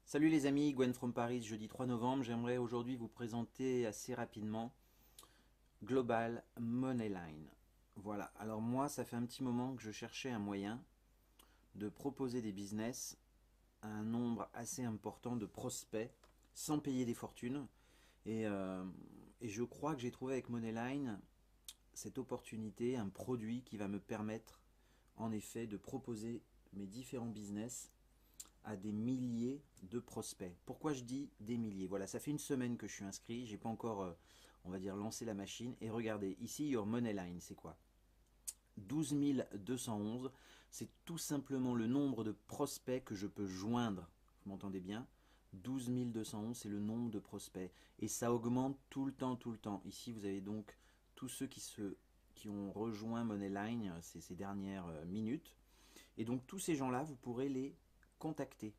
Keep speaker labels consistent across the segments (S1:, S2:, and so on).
S1: Salut les amis, Gwen from Paris, jeudi 3 novembre. J'aimerais aujourd'hui vous présenter assez rapidement Global Moneyline. Voilà, alors moi ça fait un petit moment que je cherchais un moyen de proposer des business à un nombre assez important de prospects sans payer des fortunes. Et, euh, et je crois que j'ai trouvé avec Moneyline cette opportunité, un produit qui va me permettre en effet de proposer mes différents business à des milliers de prospects. Pourquoi je dis des milliers? Voilà, ça fait une semaine que je suis inscrit, j'ai pas encore, on va dire, lancé la machine. Et regardez, ici, Your Money Line, c'est quoi? 12 211, c'est tout simplement le nombre de prospects que je peux joindre. Vous m'entendez bien? 12 211, c'est le nombre de prospects. Et ça augmente tout le temps, tout le temps. Ici, vous avez donc tous ceux qui ont rejoint Moneyline ces dernières minutes. Et donc, tous ces gens-là, vous pourrez les contacter.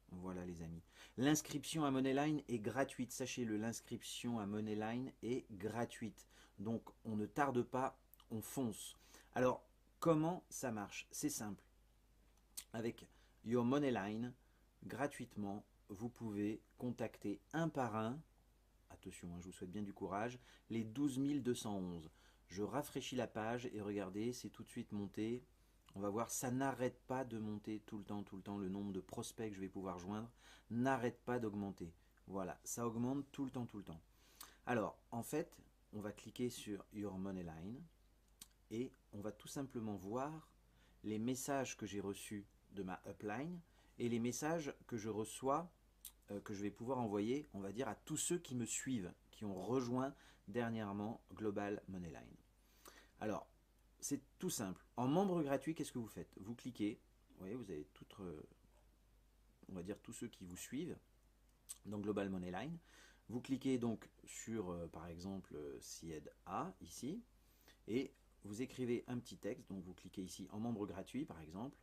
S1: Voilà les amis. L'inscription à Moneyline est gratuite. Sachez-le, l'inscription à Moneyline est gratuite. Donc on ne tarde pas, on fonce. Alors comment ça marche? C'est simple. Avec Your Moneyline, gratuitement, vous pouvez contacter un par un, attention, je vous souhaite bien du courage, les 12 211. Je rafraîchis la page et regardez, c'est tout de suite monté. On va voir, ça n'arrête pas de monter tout le temps, le nombre de prospects que je vais pouvoir joindre n'arrête pas d'augmenter. Voilà, ça augmente tout le temps, tout le temps. Alors, en fait, on va cliquer sur Your Moneyline et on va tout simplement voir les messages que j'ai reçus de ma upline et les messages que je reçois, que je vais pouvoir envoyer, on va dire, à tous ceux qui me suivent, qui ont rejoint dernièrement Global Moneyline. Alors, c'est tout simple. En membre gratuit, qu'est-ce que vous faites? Vous cliquez, vous voyez, vous avez toutes, on va dire, tous ceux qui vous suivent dans Global Moneyline. Vous cliquez donc sur, par exemple, Sied A, ici, et vous écrivez un petit texte. Donc vous cliquez ici en membre gratuit, par exemple.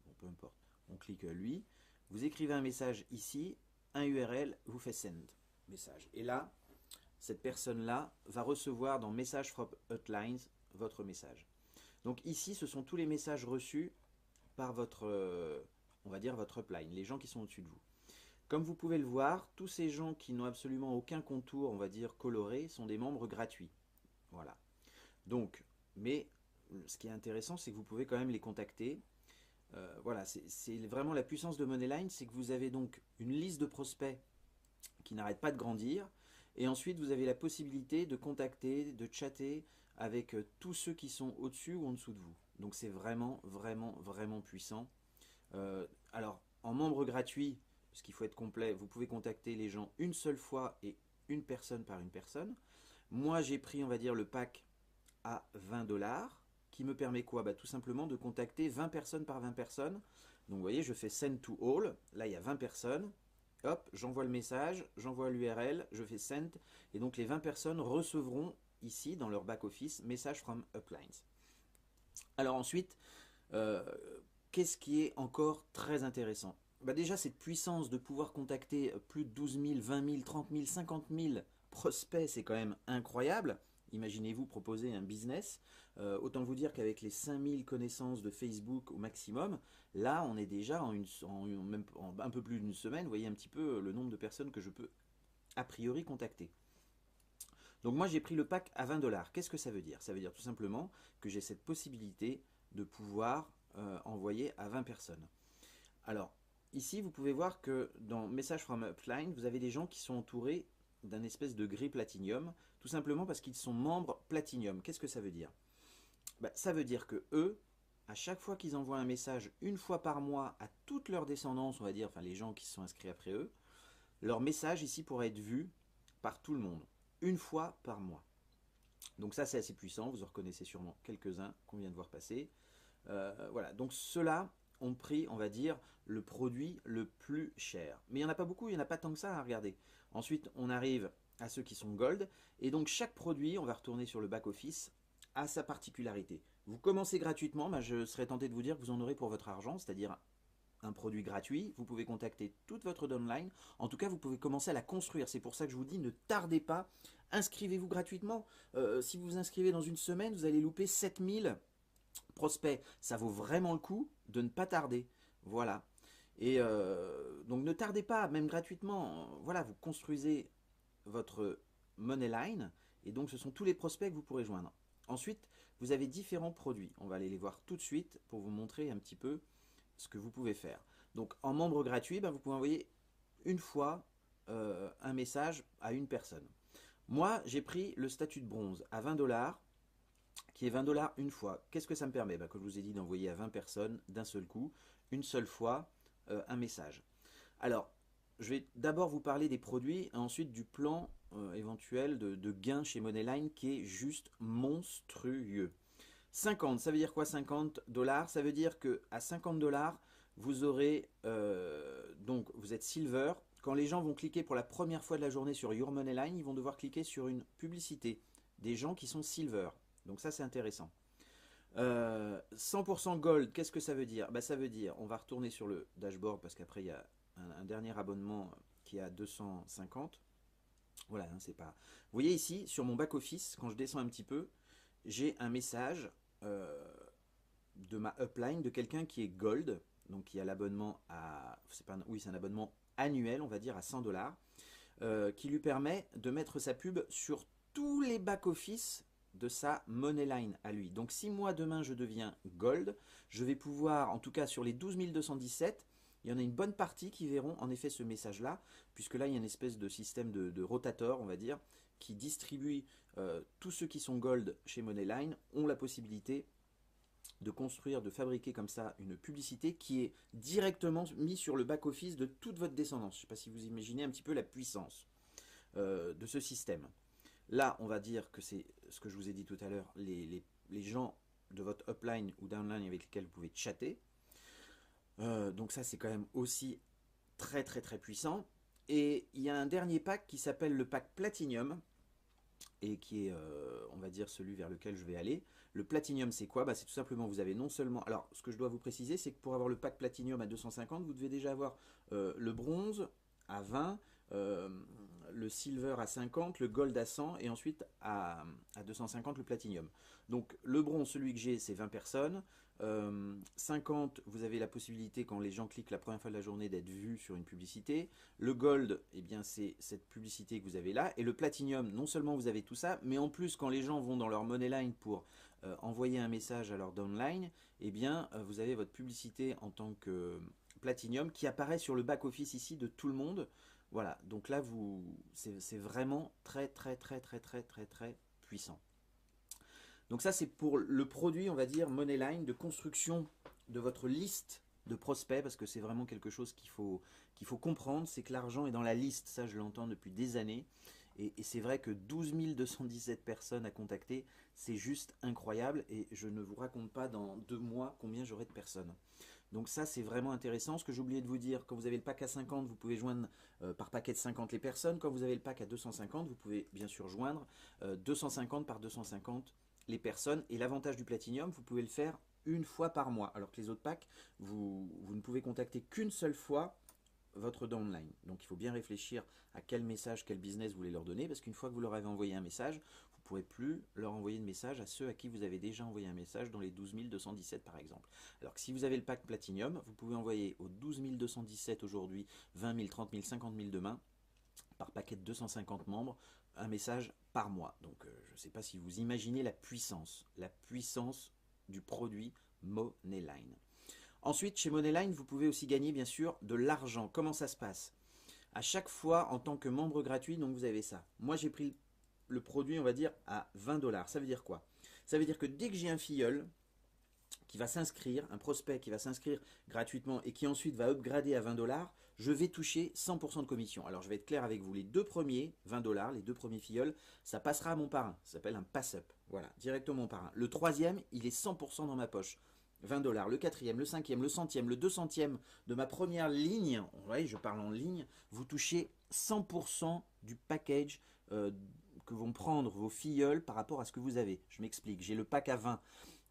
S1: Bon, peu importe. On clique lui. Vous écrivez un message ici, un URL, vous faites send message. Et là, cette personne-là va recevoir dans Message from Hotlines votre message. Donc ici, ce sont tous les messages reçus par votre, on va dire, votre upline, les gens qui sont au-dessus de vous. Comme vous pouvez le voir, tous ces gens qui n'ont absolument aucun contour, on va dire, coloré, sont des membres gratuits. Voilà. Donc, mais ce qui est intéressant, c'est que vous pouvez quand même les contacter. Voilà, c'est vraiment la puissance de Moneyline, c'est que vous avez donc une liste de prospects qui n'arrête pas de grandir. Et ensuite, vous avez la possibilité de contacter, de chatter avec tous ceux qui sont au-dessus ou en dessous de vous. Donc c'est vraiment, vraiment, vraiment puissant. Alors, en membre gratuit, parce qu'il faut être complet, vous pouvez contacter les gens une seule fois et une personne par une personne. Moi, j'ai pris, on va dire, le pack à 20 $, qui me permet quoi? Bah, tout simplement de contacter 20 personnes par 20 personnes. Donc, vous voyez, je fais send to all. Là, il y a 20 personnes. Hop, j'envoie le message, j'envoie l'URL, je fais send. Et donc, les 20 personnes recevront ici, dans leur back-office, message from uplines. Alors ensuite, euh, qu'est-ce qui est encore très intéressant? Bah déjà, cette puissance de pouvoir contacter plus de 12 000, 20 000, 30 000, 50 000 prospects, c'est quand même incroyable. Imaginez-vous proposer un business. Autant vous dire qu'avec les 5 000 connaissances de Facebook au maximum, là, on est déjà même, en un peu plus d'une semaine. Vous voyez un petit peu le nombre de personnes que je peux a priori contacter. Donc moi, j'ai pris le pack à 20 $. Qu'est-ce que ça veut dire? Ça veut dire tout simplement que j'ai cette possibilité de pouvoir envoyer à 20 personnes. Alors, ici, vous pouvez voir que dans Message from Upline, vous avez des gens qui sont entourés d'un espèce de gris platinium, tout simplement parce qu'ils sont membres platinium. Qu'est-ce que ça veut dire? Bah, ça veut dire que eux, à chaque fois qu'ils envoient un message une fois par mois à toute leur descendance, on va dire, enfin les gens qui se sont inscrits après eux, leur message ici pourrait être vu par tout le monde, une fois par mois. Donc ça c'est assez puissant, vous en reconnaissez sûrement quelques-uns qu'on vient de voir passer. Voilà, donc ceux-là ont pris, on va dire, le produit le plus cher. Mais il n'y en a pas beaucoup, il n'y en a pas tant que ça à regarder. Ensuite, on arrive à ceux qui sont gold. Et donc chaque produit, on va retourner sur le back-office, a sa particularité. Vous commencez gratuitement, bah, je serais tenté de vous dire que vous en aurez pour votre argent, c'est-à-dire un produit gratuit, vous pouvez contacter toute votre downline, en tout cas vous pouvez commencer à la construire, c'est pour ça que je vous dis ne tardez pas, inscrivez-vous gratuitement, si vous vous inscrivez dans une semaine, vous allez louper 7000 prospects, ça vaut vraiment le coup de ne pas tarder, voilà. Et donc ne tardez pas, même gratuitement, voilà, vous construisez votre Moneyline, et donc ce sont tous les prospects que vous pourrez joindre. Ensuite, vous avez différents produits. On va aller les voir tout de suite pour vous montrer un petit peu ce que vous pouvez faire. Donc en membre gratuit, ben, vous pouvez envoyer une fois un message à une personne. Moi, j'ai pris le statut de bronze à 20 dollars, qui est 20 dollars une fois. Qu'est-ce que ça me permet? Ben, comme je vous ai dit, d'envoyer à 20 personnes d'un seul coup, une seule fois, un message. Alors, je vais d'abord vous parler des produits et ensuite du plan éventuel de gain chez Moneyline qui est juste monstrueux. 50, ça veut dire quoi 50 dollars? Ça veut dire que à 50 dollars, vous aurez donc vous êtes silver. Quand les gens vont cliquer pour la première fois de la journée sur Your Moneyline, ils vont devoir cliquer sur une publicité des gens qui sont silver. Donc ça c'est intéressant. 100% gold, qu'est-ce que ça veut dire? Bah, ça veut dire, on va retourner sur le dashboard parce qu'après il y a un dernier abonnement qui est à 250. Voilà, hein, c'est pas. Vous voyez ici sur mon back office, quand je descends un petit peu, j'ai un message de ma upline de quelqu'un qui est gold, donc qui a l'abonnement à, c'est pas, oui c'est un abonnement annuel, on va dire à 100 dollars, qui lui permet de mettre sa pub sur tous les back office de sa Moneyline à lui. Donc si moi demain je deviens gold, je vais pouvoir, en tout cas sur les 12 217, il y en a une bonne partie qui verront en effet ce message-là, puisque là il y a une espèce de système de rotateur, on va dire, qui distribue tous ceux qui sont gold chez Moneyline ont la possibilité de construire, de fabriquer comme ça une publicité qui est directement mise sur le back-office de toute votre descendance. Je ne sais pas si vous imaginez un petit peu la puissance de ce système. Là, on va dire que c'est ce que je vous ai dit tout à l'heure, les gens de votre upline ou downline avec lesquels vous pouvez chatter. Donc ça, c'est quand même aussi très très très puissant. Et il y a un dernier pack qui s'appelle le pack Platinum, et qui est, on va dire, celui vers lequel je vais aller. Le Platinum, c'est quoi? Bah, c'est tout simplement, vous avez non seulement... Alors, ce que je dois vous préciser, c'est que pour avoir le pack Platinum à 250, vous devez déjà avoir le bronze à 20, le silver à 50, le gold à 100, et ensuite à 250 le Platinum. Donc, le bronze, celui que j'ai, c'est 20 personnes. 50, vous avez la possibilité, quand les gens cliquent la première fois de la journée, d'être vus sur une publicité. Le gold, eh bien, c'est cette publicité que vous avez là. Et le platinum, non seulement vous avez tout ça, mais en plus, quand les gens vont dans leur Moneyline pour envoyer un message à leur downline, eh bien, vous avez votre publicité en tant que platinum qui apparaît sur le back-office ici de tout le monde. Voilà, donc là, c'est vraiment très, très, très, très, très, très, très puissant. Donc ça, c'est pour le produit, on va dire, Moneyline, de construction de votre liste de prospects, parce que c'est vraiment quelque chose qu'il faut comprendre, c'est que l'argent est dans la liste, ça je l'entends depuis des années, et c'est vrai que 12 217 personnes à contacter, c'est juste incroyable, et je ne vous raconte pas dans 2 mois combien j'aurai de personnes. Donc ça, c'est vraiment intéressant. Ce que j'ai oublié de vous dire, quand vous avez le pack à 50, vous pouvez joindre par paquet de 50 les personnes. Quand vous avez le pack à 250, vous pouvez bien sûr joindre 250 par 250 les personnes. Et l'avantage du Platinum, vous pouvez le faire une fois par mois. Alors que les autres packs, vous ne pouvez contacter qu'une seule fois votre downline. Donc il faut bien réfléchir à quel message, quel business vous voulez leur donner, parce qu'une fois que vous leur avez envoyé un message, vous ne pourrez plus leur envoyer de message à ceux à qui vous avez déjà envoyé un message dans les 12 217 par exemple. Alors que si vous avez le pack Platinum, vous pouvez envoyer aux 12 217 aujourd'hui, 20 000, 30 000, 50 000 demain, par paquet de 250 membres, un message par mois. Donc je ne sais pas si vous imaginez la puissance du produit Moneyline. Ensuite, chez Moneyline, vous pouvez aussi gagner bien sûr de l'argent. Comment ça se passe? À chaque fois, en tant que membre gratuit, donc vous avez ça. Moi, j'ai pris le produit, on va dire, à 20 dollars. Ça veut dire quoi? Ça veut dire que dès que j'ai un filleul qui va s'inscrire, un prospect qui va s'inscrire gratuitement et qui ensuite va upgrader à 20 dollars, je vais toucher 100% de commission. Alors, je vais être clair avec vous. Les deux premiers, 20 dollars, les deux premiers filleuls, ça passera à mon parrain. Ça s'appelle un pass-up. Voilà, directement mon parrain. Le troisième, il est 100% dans ma poche. 20 dollars. Le quatrième, le cinquième, le centième, le 200e de ma première ligne, ouais, je parle en ligne, vous touchez 100% du package que vont prendre vos filleuls par rapport à ce que vous avez. Je m'explique, j'ai le pack à 20.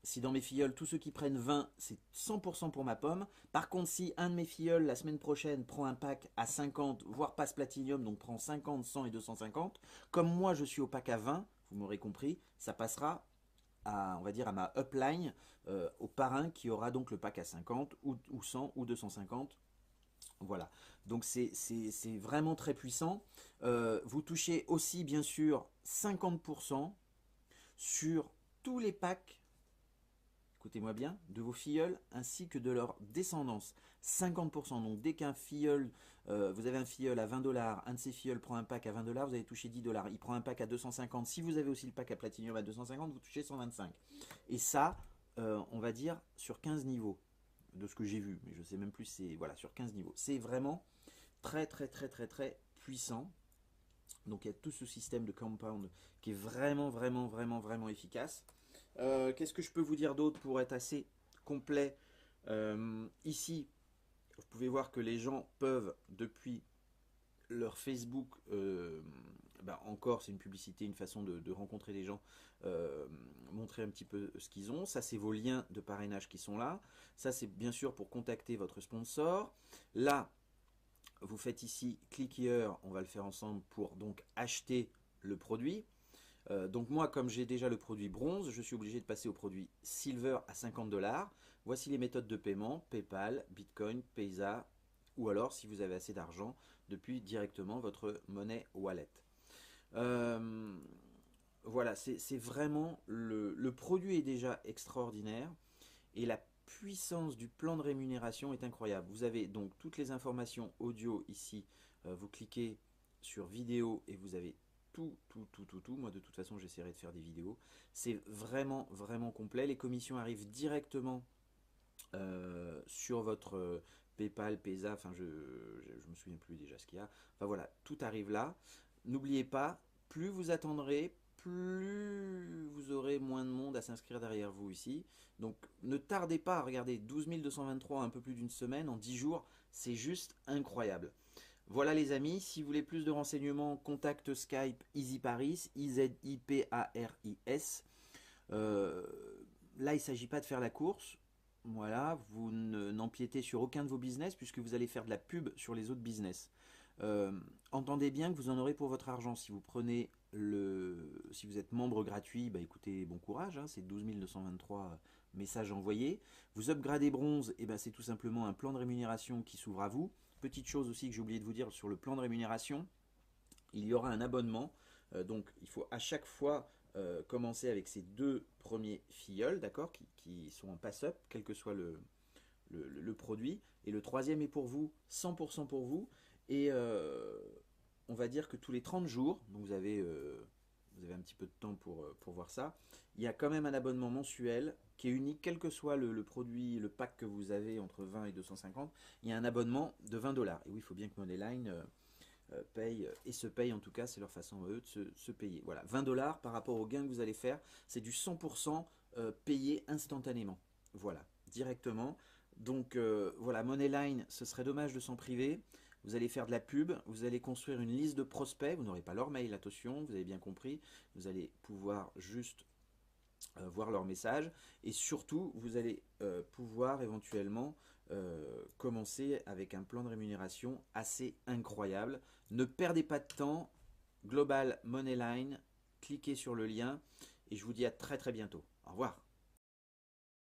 S1: Si dans mes filleuls, tous ceux qui prennent 20, c'est 100% pour ma pomme. Par contre, si un de mes filleuls, la semaine prochaine, prend un pack à 50, voire passe Platinum, donc prend 50, 100 et 250, comme moi je suis au pack à 20, vous m'aurez compris, ça passera à, on va dire, à ma upline, au parrain qui aura donc le pack à 50 ou 100 ou 250 Voilà, donc c'est vraiment très puissant. Vous touchez aussi bien sûr 50% sur tous les packs, écoutez-moi bien, de vos filleuls ainsi que de leur descendance. 50%, donc dès qu'un filleul, vous avez un filleul à 20$, un de ces filleuls prend un pack à 20$, vous allez toucher 10$. Il prend un pack à 250, si vous avez aussi le pack à Platinium à 250, vous touchez 125. Et ça, on va dire sur 15 niveaux, de ce que j'ai vu, mais je sais même plus, c'est voilà, sur 15 niveaux. C'est vraiment très très très très très puissant. Donc il y a tout ce système de compound qui est vraiment vraiment vraiment vraiment efficace. Qu'est-ce que je peux vous dire d'autre pour être assez complet? Ici, vous pouvez voir que les gens peuvent depuis leur Facebook, encore c'est une publicité, une façon de rencontrer des gens, montrer un petit peu ce qu'ils ont. Ça c'est vos liens de parrainage qui sont là. Ça c'est bien sûr pour contacter votre sponsor. Là, vous faites ici click here, on va le faire ensemble pour donc acheter le produit. Donc moi, comme j'ai déjà le produit bronze, je suis obligé de passer au produit silver à 50$. Voici les méthodes de paiement: PayPal, Bitcoin, Payza, ou alors si vous avez assez d'argent, depuis directement votre monnaie wallet. Euh, voilà, c'est vraiment le produit est déjà extraordinaire et la puissance du plan de rémunération est incroyable. Vous avez donc toutes les informations audio ici. Vous cliquez sur vidéo et vous avez tout, tout, tout, tout, tout. Moi, de toute façon, j'essaierai de faire des vidéos. C'est vraiment, vraiment complet. Les commissions arrivent directement sur votre PayPal, Payza. Enfin, je me souviens plus déjà ce qu'il y a. Enfin voilà, tout arrive là. N'oubliez pas, plus vous attendrez, plus vous aurez moins de monde à s'inscrire derrière vous ici. Donc ne tardez pas à regarder 12 223, un peu plus d'une semaine, en 10 jours. C'est juste incroyable. Voilà les amis, si vous voulez plus de renseignements, contacte Skype EasyParis, IZIPARIS. Euh, Là, il ne s'agit pas de faire la course. Voilà, vous n'empiétez sur aucun de vos business puisque vous allez faire de la pub sur les autres business. Euh, Entendez bien que vous en aurez pour votre argent. Si vous prenez si vous êtes membre gratuit, bah écoutez, bon courage, hein, c'est 12 223 messages envoyés. Vous upgradez bronze, et ben c'est tout simplement un plan de rémunération qui s'ouvre à vous. Petite chose aussi que j'ai oublié de vous dire sur le plan de rémunération, il y aura un abonnement. Donc il faut à chaque fois commencer avec ces deux premiers filleuls, d'accord, qui sont en pass-up, quel que soit le produit. Et le troisième est pour vous, 100% pour vous. Et on va dire que tous les 30 jours, donc vous avez un petit peu de temps pour voir ça, il y a quand même un abonnement mensuel qui est unique, quel que soit le produit, le pack que vous avez entre 20 et 250, il y a un abonnement de 20$. Et oui, il faut bien que Moneyline paye, et se paye en tout cas, c'est leur façon eux de se payer. Voilà, 20$ par rapport au gain que vous allez faire, c'est du 100% payé instantanément. Voilà, directement. Donc voilà, Moneyline, ce serait dommage de s'en priver. Vous allez faire de la pub, vous allez construire une liste de prospects, vous n'aurez pas leur mail, attention, vous avez bien compris. Vous allez pouvoir juste voir leurs messages et surtout vous allez pouvoir éventuellement commencer avec un plan de rémunération assez incroyable. Ne perdez pas de temps, Global Moneyline, cliquez sur le lien et je vous dis à très très bientôt. Au revoir.